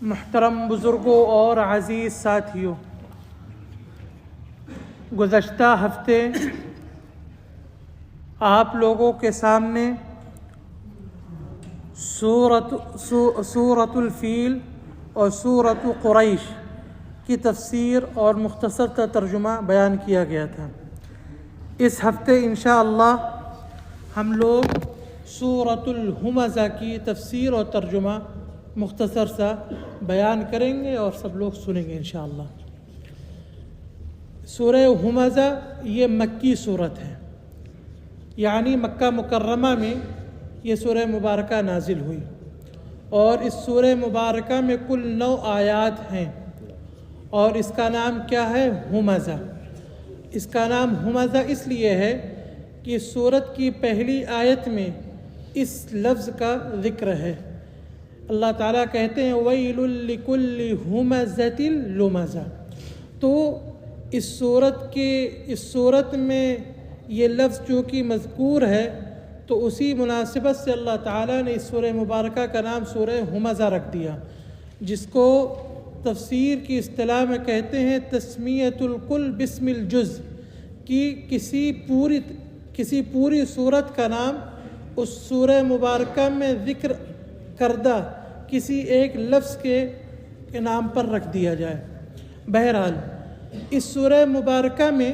محترم بزرگوں اور عزیز ساتھیوں، گزشتہ ہفتے آپ لوگوں کے سامنے سورۃ الفیل اور سورۃ قریش کی تفسیر اور مختصر ترجمہ بیان کیا گیا تھا۔ اس ہفتے انشاءاللہ ہم لوگ سورۃ الہمزہ کی تفسیر اور ترجمہ مختصر سا بیان کریں گے اور سب لوگ سنیں گے انشاءاللہ۔ سورہ ہمزہ یہ مکی صورت ہے، یعنی مکہ مکرمہ میں یہ سورہ مبارکہ نازل ہوئی، اور اس سورہ مبارکہ میں کل 9 آیات ہیں، اور اس کا نام کیا ہے؟ ہمزہ۔ اس کا نام ہمزہ اس لیے ہے کہ سورت کی پہلی آیت میں اس لفظ کا ذکر ہے۔ اللہ تعالیٰ کہتے ہیں وَيْلٌ لِكُلِّ هُمَزَةٍ لُمَزَةٍ۔ تو اس صورت میں یہ لفظ جو کہ مذکور ہے، تو اسی مناسبت سے اللہ تعالیٰ نے اس سورہ مبارکہ کا نام سورہ ہمزہ رکھ دیا، جس کو تفسیر کی اصطلاح میں کہتے ہیں تسمیۃ الکل بسم الجز، کہ کسی پوری صورت کا نام اس سورہ مبارکہ میں ذکر کردہ کسی ایک لفظ کے نام پر رکھ دیا جائے۔ بہرحال اس سورہ مبارکہ میں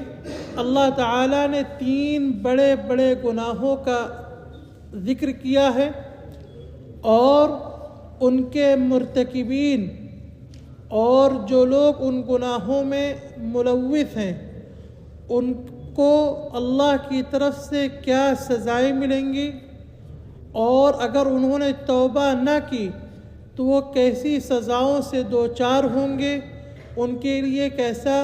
اللہ تعالیٰ نے 3 بڑے بڑے گناہوں کا ذکر کیا ہے، اور ان کے مرتکبین اور جو لوگ ان گناہوں میں ملوث ہیں ان کو اللہ کی طرف سے کیا سزائیں ملیں گی، اور اگر انہوں نے توبہ نہ کی تو وہ کیسی سزاؤں سے دوچار ہوں گے، ان کے لیے کیسا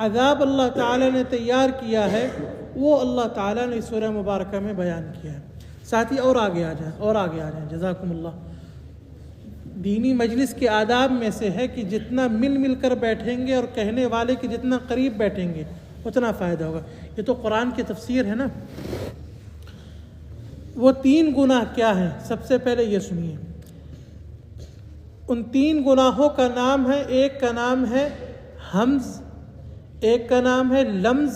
عذاب اللہ تعالیٰ نے تیار کیا ہے، وہ اللہ تعالیٰ نے سورہ مبارکہ میں بیان کیا ہے۔ ساتھی اور آگے آ جائیں جزاکم اللہ۔ دینی مجلس کے آداب میں سے ہے کہ جتنا مل کر بیٹھیں گے اور کہنے والے کے جتنا قریب بیٹھیں گے اتنا فائدہ ہوگا۔ یہ تو قرآن کی تفسیر ہے نا۔ وہ 3 گناہ کیا ہیں؟ سب سے پہلے یہ سنیے۔ ان 3 گناہوں کا نام ہے، ایک کا نام ہے حمز، ایک کا نام ہے لمز،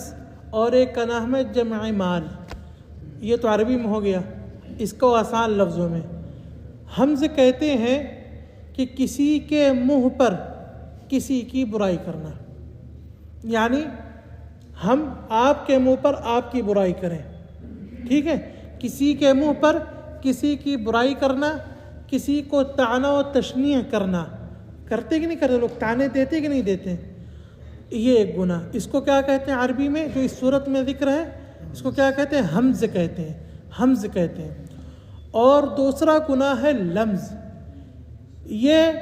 اور ایک کا نام ہے جمع مال۔ یہ تو عربی میں ہو گیا، اس کو آسان لفظوں میں حمز کہتے ہیں کہ کسی کے منہ پر کسی کی برائی کرنا، یعنی ہم آپ کے منہ پر آپ کی برائی کریں، ٹھیک ہے؟ کسی کے منہ پر کسی کی برائی کرنا، کسی کو طعنہ و تشنیع کرنا، کرتے کہ نہیں کرتے لوگ؟ طعنے دیتے کہ نہیں دیتے؟ یہ ایک گناہ، اس کو کیا کہتے ہیں عربی میں؟ جو اس صورت میں ذکر ہے اس کو کیا کہتے ہیں؟ حمز کہتے ہیں۔ اور دوسرا گناہ ہے لمز، یہ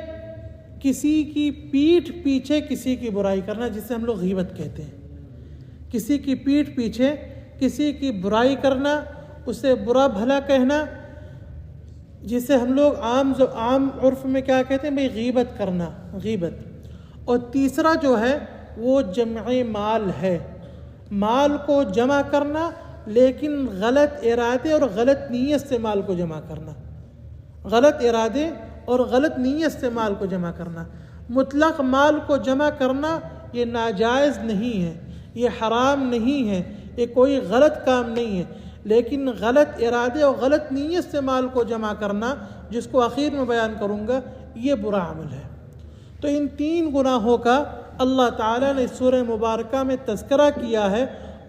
کسی کی پیٹھ پیچھے کسی کی برائی کرنا، جسے ہم لوگ غیبت کہتے ہیں۔ کسی کی پیٹھ پیچھے کسی کی برائی کرنا، اسے برا بھلا کہنا، جسے ہم لوگ عام عرف میں کیا کہتے ہیں؟ غیبت کرنا، غیبت۔ اور تیسرا جو ہے وہ جمع مال ہے، مال کو جمع کرنا لیکن غلط ارادے اور غلط نیت سے مال کو جمع کرنا، غلط ارادے اور غلط نیت سے مال کو جمع کرنا۔ مطلق مال کو جمع کرنا یہ ناجائز نہیں ہے، یہ حرام نہیں ہے، یہ کوئی غلط کام نہیں ہے، لیکن غلط ارادے اور غلط نیت سے مال کو جمع کرنا، جس کو آخر میں بیان کروں گا، یہ برا عمل ہے۔ تو ان 3 گناہوں کا اللہ تعالیٰ نے سورہ مبارکہ میں تذکرہ کیا ہے،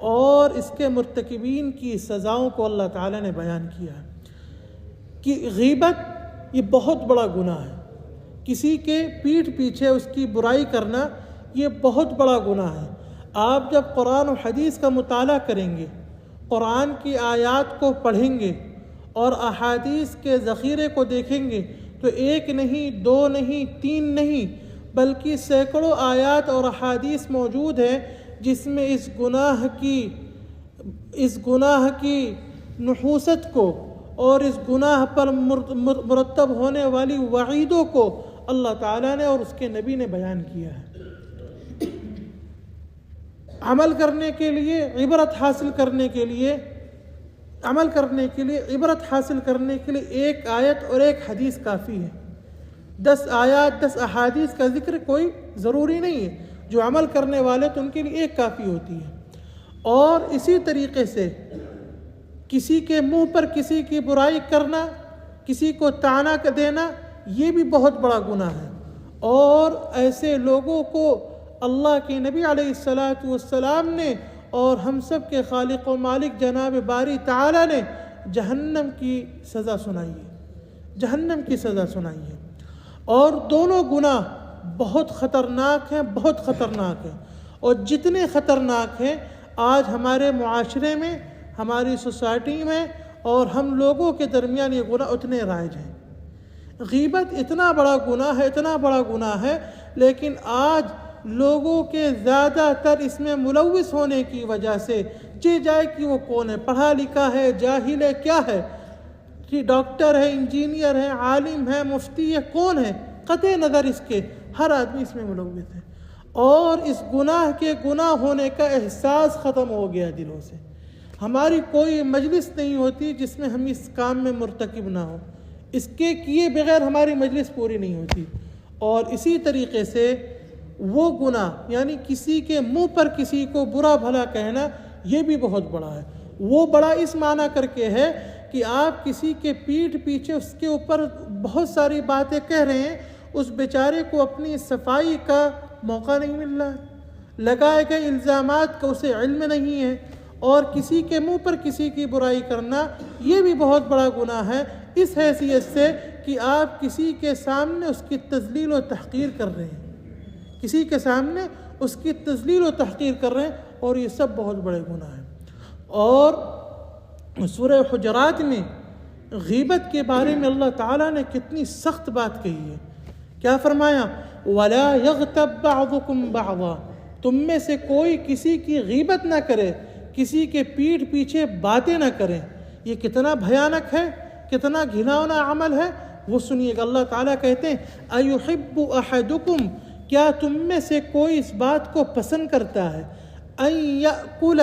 اور اس کے مرتکبین کی سزاؤں کو اللہ تعالیٰ نے بیان کیا ہے۔ کہ غیبت یہ بہت بڑا گناہ ہے، کسی کے پیٹھ پیچھے اس کی برائی کرنا یہ بہت بڑا گناہ ہے۔ آپ جب قرآن و حدیث کا مطالعہ کریں گے، قرآن کی آیات کو پڑھیں گے اور احادیث کے ذخیرے کو دیکھیں گے، تو 1 نہیں، 2 نہیں، 3 نہیں، بلکہ سینکڑوں آیات اور احادیث موجود ہیں جس میں اس گناہ کی نحوست کو اور اس گناہ پر مرتب ہونے والی وعیدوں کو اللہ تعالیٰ نے اور اس کے نبی نے بیان کیا ہے۔ عمل کرنے کے لیے عبرت حاصل کرنے کے لیے ایک آیت اور ایک حدیث کافی ہے۔ 10 آیات 10 احادیث کا ذکر کوئی ضروری نہیں ہے، جو عمل کرنے والے تو ان کے لیے ایک کافی ہوتی ہے۔ اور اسی طریقے سے کسی کے منہ پر کسی کی برائی کرنا، کسی کو طعنہ دینا، یہ بھی بہت بڑا گناہ ہے، اور ایسے لوگوں کو اللہ کے نبی علیہ الصلاۃ والسلام نے اور ہم سب کے خالق و مالک جناب باری تعالیٰ نے جہنم کی سزا سنائی ہے، جہنم کی سزا سنائی ہے۔ اور دونوں گناہ بہت خطرناک ہیں، بہت خطرناک ہیں، اور جتنے خطرناک ہیں آج ہمارے معاشرے میں، ہماری سوسائٹی میں اور ہم لوگوں کے درمیان یہ گناہ اتنے رائج ہیں۔ غیبت اتنا بڑا گناہ ہے، اتنا بڑا گناہ ہے، لیکن آج لوگوں کے زیادہ تر اس میں ملوث ہونے کی وجہ سے، چاہے جائے کہ وہ کون ہے، پڑھا لکھا ہے، جاہل ہے، کیا ہے، کہ ڈاکٹر ہے، انجینئر ہے، عالم ہے، مفتی ہے، کون ہے، قطع نظر اس کے ہر آدمی اس میں ملوث ہے، اور اس گناہ کے گناہ ہونے کا احساس ختم ہو گیا دلوں سے۔ ہماری کوئی مجلس نہیں ہوتی جس میں ہم اس کام میں مرتکب نہ ہو، اس کے کیے بغیر ہماری مجلس پوری نہیں ہوتی۔ اور اسی طریقے سے وہ گناہ، یعنی کسی کے منہ پر کسی کو برا بھلا کہنا، یہ بھی بہت بڑا ہے۔ وہ بڑا اس معنی کر کے ہے کہ آپ کسی کے پیٹھ پیچھے اس کے اوپر بہت ساری باتیں کہہ رہے ہیں، اس بیچارے کو اپنی صفائی کا موقع نہیں مل رہا ہے، لگائے گئے الزامات کا اسے علم نہیں ہے، اور کسی کے منہ پر کسی کی برائی کرنا یہ بھی بہت بڑا گناہ ہے، اس حیثیت سے کہ آپ کسی کے سامنے اس کی تذلیل و تحقیر کر رہے ہیں، کسی کے سامنے اس کی تذلیل و تحقیر کر رہے ہیں، اور یہ سب بہت بڑے گناہ ہیں۔ اور سورہ حجرات میں غیبت کے بارے میں اللہ تعالیٰ نے کتنی سخت بات کہی ہے، کیا فرمایا؟ وَلَا يَغْتَبْ بَعْضُكُمْ بَعْضًا، تم میں سے کوئی کسی کی غیبت نہ کرے، کسی کے پیٹھ پیچھے باتیں نہ کریں۔ یہ کتنا بھیانک ہے، کتنا گھناؤنا عمل ہے، وہ سنیے گا۔ اللہ تعالیٰ کہتے ہیں أَيُحِبُّ أَحَدُكُمْ، کیا تم میں سے کوئی اس بات کو پسند کرتا ہے، أَن يَأْكُلَ،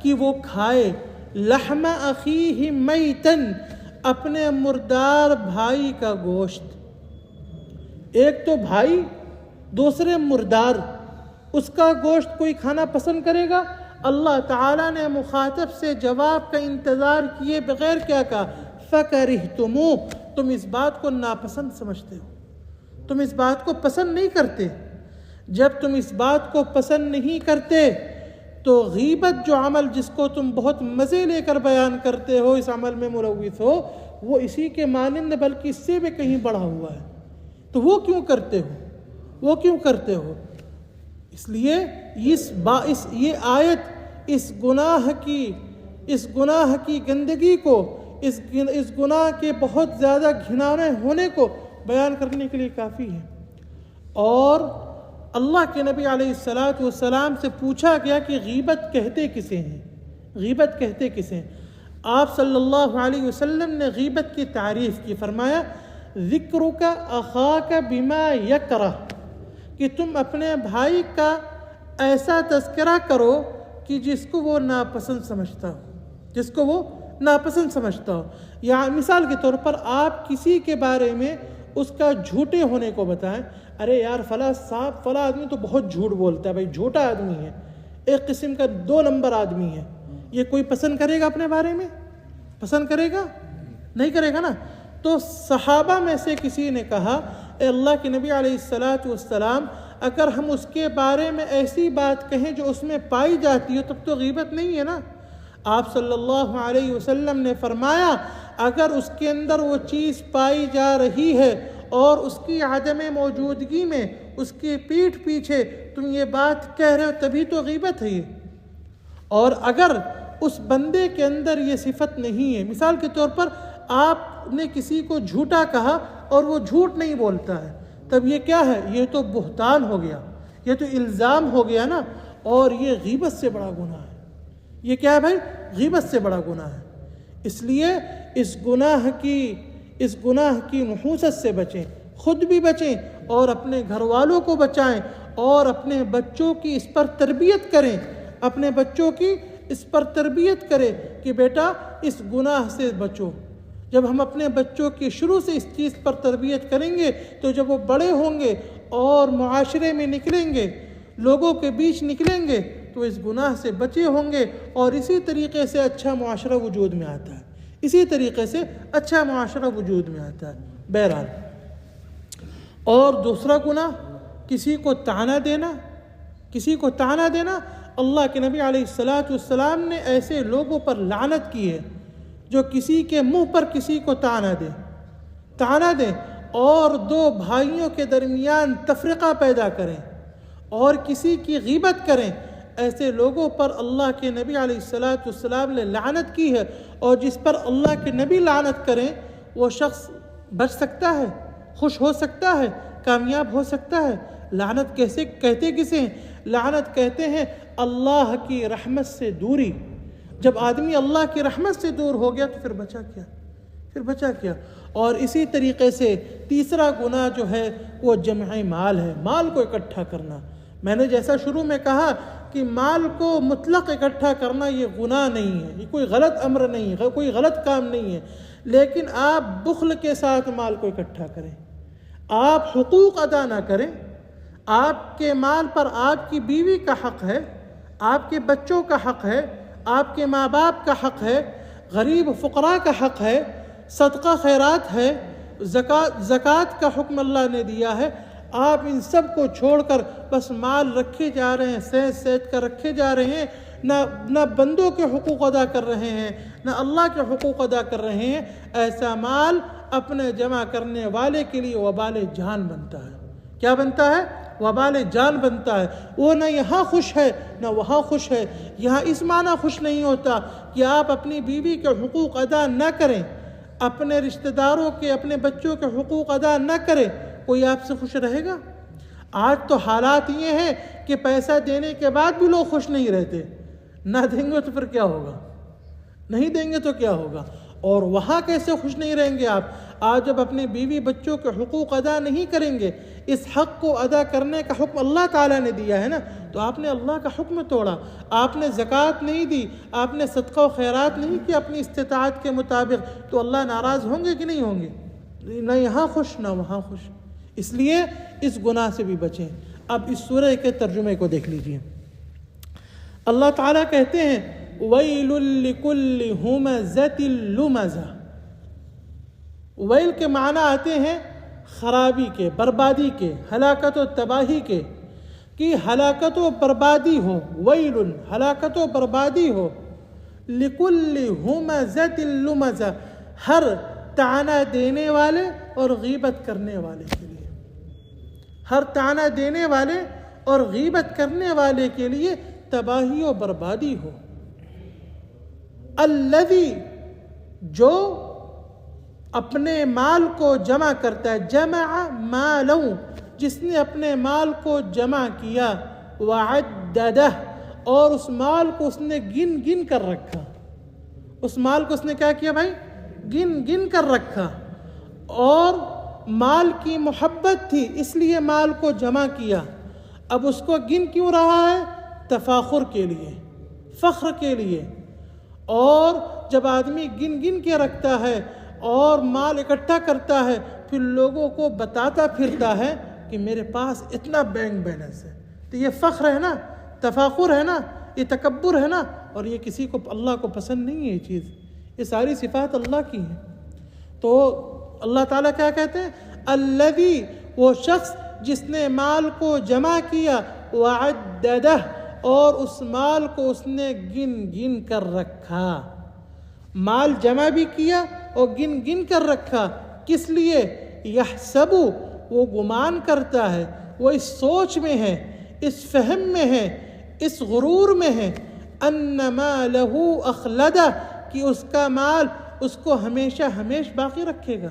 کہ وہ کھائے، لحم اخیہ میتن، اپنے مردار بھائی کا گوشت۔ ایک تو بھائی، دوسرے مردار، اس کا گوشت کوئی کھانا پسند کرے گا؟ اللہ تعالیٰ نے مخاطب سے جواب کا انتظار کیے بغیر کیا کہا؟ فَكَرِهْتُمُوهُ، تم اس بات کو ناپسند سمجھتے ہو، تم اس بات کو پسند نہیں کرتے۔ جب تم اس بات کو پسند نہیں کرتے تو غیبت جو عمل جس کو تم بہت مزے لے کر بیان کرتے ہو، اس عمل میں ملوث ہو، وہ اسی کے مانند بلکہ اس سے بھی کہیں بڑھا ہوا ہے۔ تو وہ کیوں کرتے ہو، وہ کیوں کرتے ہو؟ اس لیے یہ آیت اس گناہ کی گندگی کو، اس گناہ کے بہت زیادہ گھناؤنے ہونے کو بیان کرنے کے لیے کافی ہے۔ اور اللہ کے نبی علیہ الصلاۃ والسلام سے پوچھا گیا کہ غیبت کہتے کسے ہیں، غیبت کہتے کسے ہیں؟ آپ صلی اللہ علیہ وسلم نے غیبت کی تعریف کی، فرمایا ذکرک اخاک بما یکرہ، کہ تم اپنے بھائی کا ایسا تذکرہ کرو کہ جس کو وہ ناپسند سمجھتا ہو، جس کو وہ ناپسند سمجھتا ہو۔ یا مثال کے طور پر آپ کسی کے بارے میں اس کا جھوٹے ہونے کو بتائیں، ارے یار فلاں صاحب، فلاں آدمی تو بہت جھوٹ بولتا ہے، بھائی جھوٹا آدمی ہے، ایک قسم کا 2 نمبر آدمی ہے، یہ کوئی پسند کرے گا اپنے بارے میں؟ پسند کرے گا؟ نہیں کرے گا نا۔ تو صحابہ میں سے کسی نے کہا، اے اللہ کے نبی علیہ الصلاۃ والسلام، اگر ہم اس کے بارے میں ایسی بات کہیں جو اس میں پائی جاتی ہو تب تو غیبت نہیں ہے نا۔ آپ صلی اللہ علیہ وسلم نے فرمایا اگر اس کے اندر وہ چیز پائی جا رہی ہے اور اس کی عدم موجودگی میں اس کی پیٹھ پیچھے تم یہ بات کہہ رہے ہو تبھی تو غیبت ہے یہ۔ اور اگر اس بندے کے اندر یہ صفت نہیں ہے، مثال کے طور پر آپ نے کسی کو جھوٹا کہا اور وہ جھوٹ نہیں بولتا ہے، تب یہ کیا ہے؟ یہ تو بہتان ہو گیا، یہ تو الزام ہو گیا نا، اور یہ غیبت سے بڑا گناہ ہے۔ یہ کیا ہے بھائی؟ غیبت سے بڑا گناہ ہے۔ اس لیے اس گناہ کی نحوست سے بچیں، خود بھی بچیں اور اپنے گھر والوں کو بچائیں، اور اپنے بچوں کی اس پر تربیت کریں، اپنے بچوں کی اس پر تربیت کریں کہ بیٹا اس گناہ سے بچو۔ جب ہم اپنے بچوں کی شروع سے اس چیز پر تربیت کریں گے تو جب وہ بڑے ہوں گے اور معاشرے میں نکلیں گے، لوگوں کے بیچ نکلیں گے، تو اس گناہ سے بچے ہوں گے، اور اسی طریقے سے اچھا معاشرہ وجود میں آتا ہے، اسی طریقے سے اچھا معاشرہ وجود میں آتا ہے۔ بہرحال، اور دوسرا گناہ کسی کو طعنہ دینا، کسی کو طعنہ دینا۔ اللہ کے نبی علیہ السلام نے ایسے لوگوں پر لعنت کی ہے جو کسی کے منہ پر کسی کو طعنہ دیں اور دو بھائیوں کے درمیان تفرقہ پیدا کریں اور کسی کی غیبت کریں۔ ایسے لوگوں پر اللہ کے نبی علیہ السلام نے لعنت کی ہے، اور جس پر اللہ کے نبی لعنت کریں وہ شخص بچ سکتا ہے، خوش ہو سکتا ہے، کامیاب ہو سکتا ہے۔ لعنت کیسے کہتے کسے ہیں؟ لعنت کہتے ہیں اللہ کی رحمت سے دوری۔ جب آدمی اللہ کی رحمت سے دور ہو گیا تو پھر بچا کیا؟ اور اسی طریقے سے تیسرا گناہ جو ہے وہ جمع مال ہے، مال کو اکٹھا کرنا۔ میں نے جیسا شروع میں کہا کہ مال کو مطلق اکٹھا کرنا یہ گناہ نہیں ہے، یہ کوئی غلط امر نہیں ہے، کوئی غلط کام نہیں ہے، لیکن آپ بخل کے ساتھ مال کو اکٹھا کریں، آپ حقوق ادا نہ کریں۔ آپ کے مال پر آپ کی بیوی کا حق ہے، آپ کے بچوں کا حق ہے، آپ کے ماں باپ کا حق ہے، غریب فقراء کا حق ہے، صدقہ خیرات ہے، زکوٰۃ کا حکم اللہ نے دیا ہے۔ آپ ان سب کو چھوڑ کر بس مال رکھے جا رہے ہیں، سید کر رکھے جا رہے ہیں، نہ بندوں کے حقوق ادا کر رہے ہیں، نہ اللہ کے حقوق ادا کر رہے ہیں۔ ایسا مال اپنے جمع کرنے والے کے لیے وبال جان بنتا ہے۔ کیا بنتا ہے؟ وبال جان بنتا ہے۔ وہ نہ یہاں خوش ہے نہ وہاں خوش ہے۔ یہاں اس معنی خوش نہیں ہوتا کہ آپ اپنی بیوی کے حقوق ادا نہ کریں، اپنے رشتہ داروں کے، اپنے بچوں کے حقوق ادا نہ کریں، کوئی آپ سے خوش رہے گا؟ آج تو حالات یہ ہیں کہ پیسہ دینے کے بعد بھی لوگ خوش نہیں رہتے۔ نہ دیں گے تو پھر کیا ہوگا؟ نہیں دیں گے تو کیا ہوگا؟ اور وہاں کیسے خوش نہیں رہیں گے آپ؟ آج جب اپنے بیوی بچوں کے حقوق ادا نہیں کریں گے، اس حق کو ادا کرنے کا حکم اللہ تعالیٰ نے دیا ہے نا، تو آپ نے اللہ کا حکم توڑا، آپ نے زکوٰۃ نہیں دی، آپ نے صدقہ و خیرات نہیں کیا اپنی استطاعت کے مطابق، تو اللہ ناراض ہوں گے کہ نہیں ہوں گے؟ نہ یہاں خوش نہ وہاں خوش۔ اس لیے اس گناہ سے بھی بچیں۔ اب اس سورہ کے ترجمے کو دیکھ لیجئے۔ اللہ تعالیٰ کہتے ہیں وَيْلٌ لِكُلِّ هُمَزَةٍ لُمَزَةٍ۔ ویل کے معنی آتے ہیں خرابی کے، بربادی کے، ہلاکت و تباہی کے، کہ ہلاکت و بربادی ہو، ویل ہلاکت و بربادی ہو، لِكُلِّ هُمَزَةٍ لُمَزَةٍ ہر طعنہ دینے والے اور غیبت کرنے والے کے لیے، ہر طعنہ دینے والے اور غیبت کرنے والے کے لیے تباہی و بربادی ہو۔ الذی جو اپنے مال کو جمع کرتا ہے، جمع مالوں جس نے اپنے مال کو جمع کیا، وعددہ اور اس مال کو اس نے گن گن کر رکھا، اس مال کو اس نے کیا کیا بھائی؟ گن گن کر رکھا، اور مال کی محبت تھی اس لیے مال کو جمع کیا۔ اب اس کو گن کیوں رہا ہے؟ تفاخر کے لیے، فخر کے لیے۔ اور جب آدمی گن گن کے رکھتا ہے اور مال اکٹھا کرتا ہے، پھر لوگوں کو بتاتا پھرتا ہے کہ میرے پاس اتنا بینک بیلنس ہے، تو یہ فخر ہے نا، تفاخر ہے نا، یہ تکبر ہے نا، اور یہ کسی کو، اللہ کو پسند نہیں ہے یہ چیز۔ یہ ساری صفات اللہ کی ہیں۔ تو اللہ تعالیٰ کیا کہتے ہیں؟ الذی وہ شخص جس نے مال کو جمع کیا، وعددہ اور اس مال کو اس نے گن گن کر رکھا۔ مال جمع بھی کیا اور گن گن کر رکھا، کس لیے؟ یحسب وہ گمان کرتا ہے، وہ اس سوچ میں ہے، اس فہم میں ہے، اس غرور میں ہے، ان مالہ اخلدہ کہ اس کا مال اس کو ہمیشہ ہمیش باقی رکھے گا،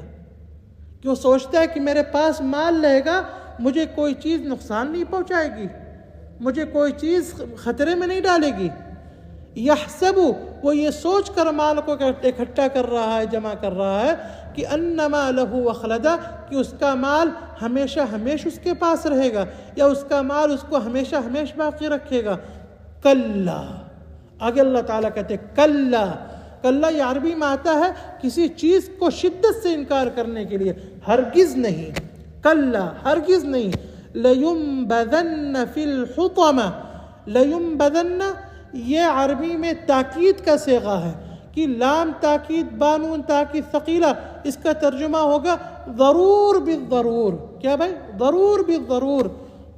کہ وہ سوچتا ہے کہ میرے پاس مال رہے گا، مجھے کوئی چیز نقصان نہیں پہنچائے گی، مجھے کوئی چیز خطرے میں نہیں ڈالے گی۔ یحسب وہ یہ سوچ کر مال کو اکٹھا کر رہا ہے، جمع کر رہا ہے کہ انما لہو اخلدہ کہ اس کا مال ہمیشہ ہمیش اس کے پاس رہے گا، یا اس کا مال اس کو ہمیشہ ہمیش باقی رکھے گا۔ کلا، آگے اللہ تعالیٰ کہتے کلا کلا یہ عربی میں آتا ہے کسی چیز کو شدت سے انکار کرنے کے لیے، ہرگز نہیں، کلا ہرگز نہیں، لَيُنبَذَنَّ فِي الْحُطَمَةِ، لَيُنبَذَنَّ یہ عربی میں تاکید کا صیغہ ہے کہ لام تاکید بانون تاکید ثقیلہ، اس کا ترجمہ ہوگا ضرور بالضرور. کیا بھائی؟ ضرور بالضرور،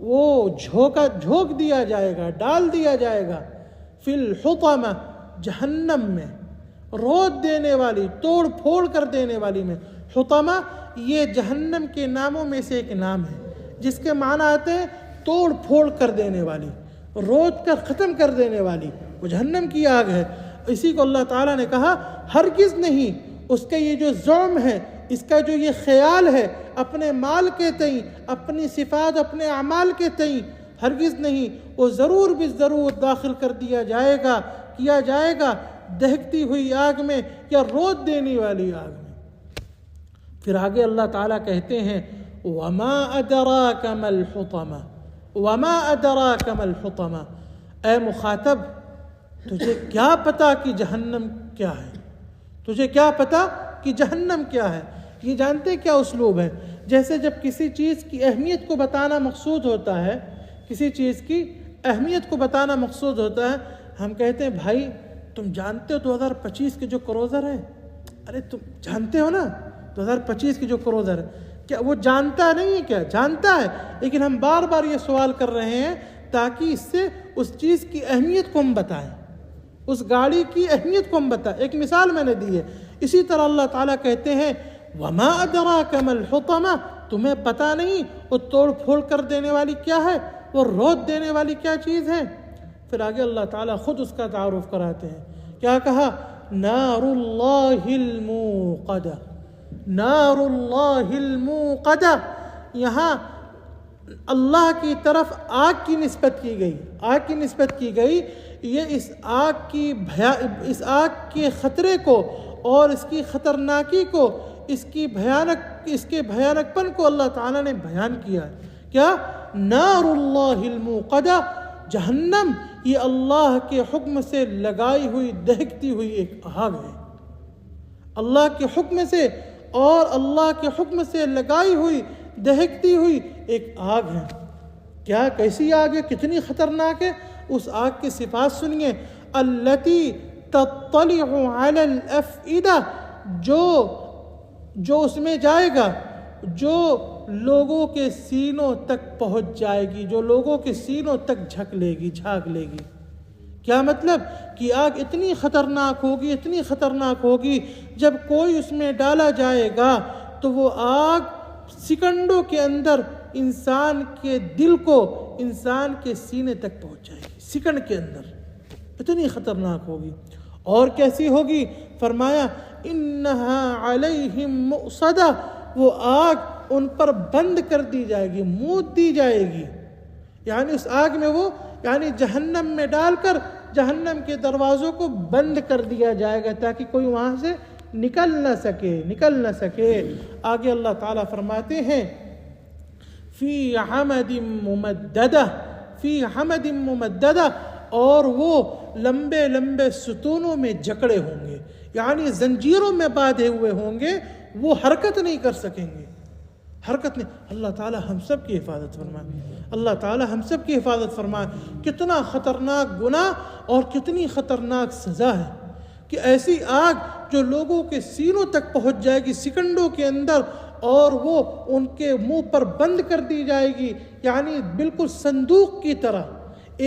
وہ جھونک دیا جائے گا، ڈال دیا جائے گا، فی الحطمہ جہنم میں، رود دینے والی، توڑ پھوڑ کر دینے والی میں. حطمہ یہ جہنم کے ناموں میں سے ایک نام ہے جس کے معنی آتے ہیں توڑ پھوڑ کر دینے والی، رود کر ختم کر دینے والی، وہ جہنم کی آگ ہے. اسی کو اللہ تعالیٰ نے کہا ہرگز نہیں، اس کا یہ جو زعم ہے، اس کا جو یہ خیال ہے اپنے مال کے تئیں، اپنی صفات، اپنے اعمال کے تئیں، ہرگز نہیں، وہ ضرور بالضرور داخل کر دیا جائے گا دہکتی ہوئی آگ میں یا رود دینے والی آگ میں. پھر آگے اللہ تعالیٰ کہتے ہیں وَمَا أَدْرَاكَ مَا الْحُطَمَةُ، وَمَا أَدْرَاكَ مَا الْحُطَمَةُ، اے مخاطب تجھے کیا پتا کہ جہنم کیا ہے؟ تجھے کیا پتا کہ جہنم کیا ہے؟ یہ جانتے کیا اسلوب ہے؟ جیسے جب کسی چیز کی اہمیت کو بتانا مقصود ہوتا ہے، کسی چیز کی اہمیت کو بتانا مقصود ہوتا ہے، ہم کہتے ہیں بھائی تم جانتے ہو 2025 کے جو کروزر ہیں، ارے تم جانتے ہو نا 2025 کی جو کروزر ہے، کیا وہ جانتا نہیں ہے؟ کیا جانتا ہے، لیکن ہم بار بار یہ سوال کر رہے ہیں تاکہ اس سے اس چیز کی اہمیت کو ہم بتائیں، اس گاڑی کی اہمیت کو ہم بتائیں. ایک مثال میں نے دی ہے. اسی طرح اللہ تعالیٰ کہتے ہیں وَمَا أَدْرَاكَ مَا الْحُطَمَةُ، تمہیں پتہ نہیں وہ توڑ پھوڑ کر دینے والی کیا ہے، وہ رود دینے والی کیا چیز ہے. پھر آگے اللہ تعالیٰ خود اس کا تعارف کراتے ہیں. کیا کہا؟ نار اللہ الموقدہ، نار اللہ الموقدہ. یہاں اللہ کی طرف آگ کی نسبت کی گئی، آگ کی نسبت کی گئی. یہ اس آگ کے خطرے کو اور اس کی خطرناکی کو، اس کے بھیانک پن کو اللہ تعالیٰ نے بیان کیا ہے. کیا؟ نار اللہ الموقدہ، جہنم یہ اللہ کے حکم سے لگائی ہوئی دہکتی ہوئی ایک آگ ہے. اللہ کے حکم سے اور اللہ کے حکم سے لگائی ہوئی دہکتی ہوئی ایک آگ ہے. کیا کیسی آگ ہے، کتنی خطرناک ہے؟ اس آگ کی صفات سنیے. التی تطلع علی الافئدہ، جو اس میں جائے گا، جو لوگوں کے سینوں تک پہنچ جائے گی، جو لوگوں کے سینوں تک جھانک لے گی. کیا مطلب؟ کہ آگ اتنی خطرناک ہوگی، اتنی خطرناک ہوگی، جب کوئی اس میں ڈالا جائے گا تو وہ آگ سیکنڈوں کے اندر انسان کے دل کو، انسان کے سینے تک پہنچ جائے گی، سیکنڈ کے اندر. اتنی خطرناک ہوگی. اور کیسی ہوگی؟ فرمایا انہا علیہم مؤصدہ، وہ آگ ان پر بند کر دی جائے گی، موت دی جائے گی. یعنی اس آگ میں وہ، یعنی جہنم میں ڈال کر جہنم کے دروازوں کو بند کر دیا جائے گا تاکہ کوئی وہاں سے نکل نہ سکے. آگے اللہ تعالیٰ فرماتے ہیں فی حمد ممددہ، فی حمد ممددہ، اور وہ لمبے لمبے ستونوں میں جکڑے ہوں گے، یعنی زنجیروں میں باندھے ہوئے ہوں گے، وہ حرکت نہیں کر سکیں گے، حرکت نہیں. اللہ تعالیٰ ہم سب کی حفاظت فرمائے، اللہ تعالیٰ ہم سب کی حفاظت فرمائے. کتنا خطرناک گناہ اور کتنی خطرناک سزا ہے کہ ایسی آگ جو لوگوں کے سینوں تک پہنچ جائے گی سیکنڈوں کے اندر، اور وہ ان کے منہ پر بند کر دی جائے گی. یعنی بالکل صندوق کی طرح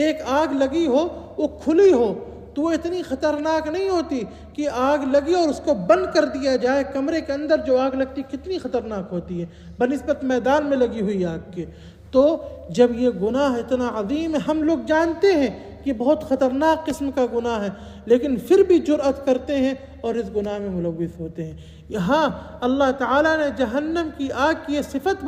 ایک آگ لگی ہو، وہ کھلی ہو تو وہ اتنی خطرناک نہیں ہوتی کہ آگ لگی اور اس کو بند کر دیا جائے. کمرے کے اندر جو آگ لگتی کتنی خطرناک ہوتی ہے بنسبت میدان میں لگی ہوئی آگ کے. تو جب یہ گناہ اتنا عظیم ہے، ہم لوگ جانتے ہیں کہ بہت خطرناک قسم کا گناہ ہے، لیکن پھر بھی جرأت کرتے ہیں اور اس گناہ میں ملوث ہوتے ہیں. یہاں اللہ تعالیٰ نے جہنم کی آگ کی یہ صفت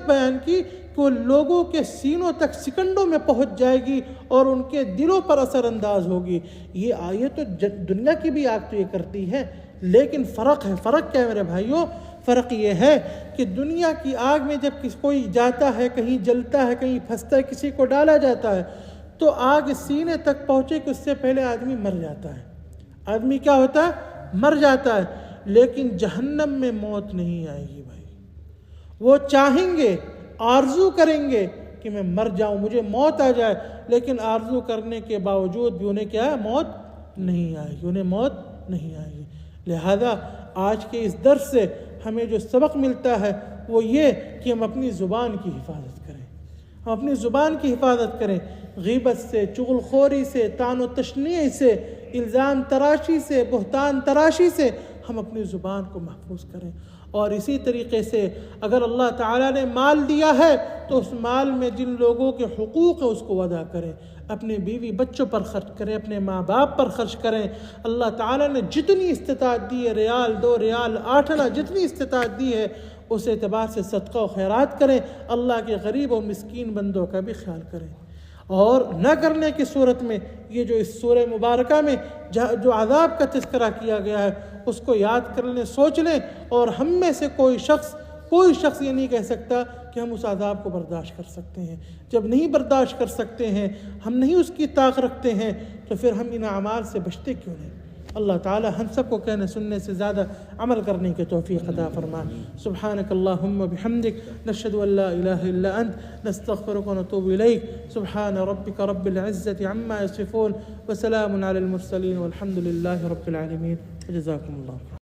بیان کی کہ وہ لوگوں کے سینوں تک سیکنڈوں میں پہنچ جائے گی اور ان کے دلوں پر اثر انداز ہوگی. یہ تو دنیا کی بھی آگ تو یہ کرتی ہے، لیکن فرق کیا ہے میرے بھائیوں؟ فرق یہ ہے کہ دنیا کی آگ میں جب کوئی جاتا ہے، کہیں جلتا ہے، کہیں پھنستا ہے، کسی کو ڈالا جاتا ہے تو آگ سینے تک پہنچے کہ اس سے پہلے آدمی مر جاتا ہے. آدمی کیا ہوتا ہے؟ مر جاتا ہے، لیکن جہنم میں موت نہیں آئے گی بھائی۔ وہ چاہیں گے، آرزو کریں گے کہ میں مر جاؤں، مجھے موت آ جائے، لیکن آرزو کرنے کے باوجود بھی انہیں کیا ہے؟ موت نہیں آئے گی، انہیں موت نہیں آئے گی۔ لہذا آج کے اس درس سے ہمیں جو سبق ملتا ہے وہ یہ کہ ہم اپنی زبان کی حفاظت کریں، ہم اپنی زبان کی حفاظت کریں، غیبت سے، چغل خوری سے، طعن و تشنیع سے، الزام تراشی سے، بہتان تراشی سے ہم اپنی زبان کو محفوظ کریں۔ اور اسی طریقے سے اگر اللہ تعالیٰ نے مال دیا ہے تو اس مال میں جن لوگوں کے حقوق ہیں اس کو ادا کریں، اپنے بیوی بچوں پر خرچ کریں، اپنے ماں باپ پر خرچ کریں۔ اللہ تعالیٰ نے جتنی استطاعت دی ہے، ریال 2 ریال 8 آنا جتنی استطاعت دی ہے، اس اعتبار سے صدقہ و خیرات کریں، اللہ کے غریب و مسکین بندوں کا بھی خیال کریں۔ اور نہ کرنے کی صورت میں یہ جو اس سورہ مبارکہ میں جو عذاب کا تذکرہ کیا گیا ہے اس کو یاد کر لیں، سوچ لیں، اور ہم میں سے کوئی شخص یہ نہیں کہہ سکتا کہ ہم اس عذاب کو برداشت کر سکتے ہیں۔ جب نہیں برداشت کر سکتے ہیں، ہم نہیں اس کی طاقت رکھتے ہیں، تو پھر ہم ان اعمال سے بچتے کیوں نہیں؟ اللہ تعالی ہم سب کو کہنے سننے سے زیادہ عمل کرنے کی توفیق عطا فرمائے۔ سبحانک اللہم بحمدک، نشہد ان لا الہ الا انت، نستغفرک ونتوب الیک۔ سبحان ربک رب العزۃ عما یصفون، وسلام علی المرسلین، والحمد للہ رب العالمین۔ جزاکم اللہ۔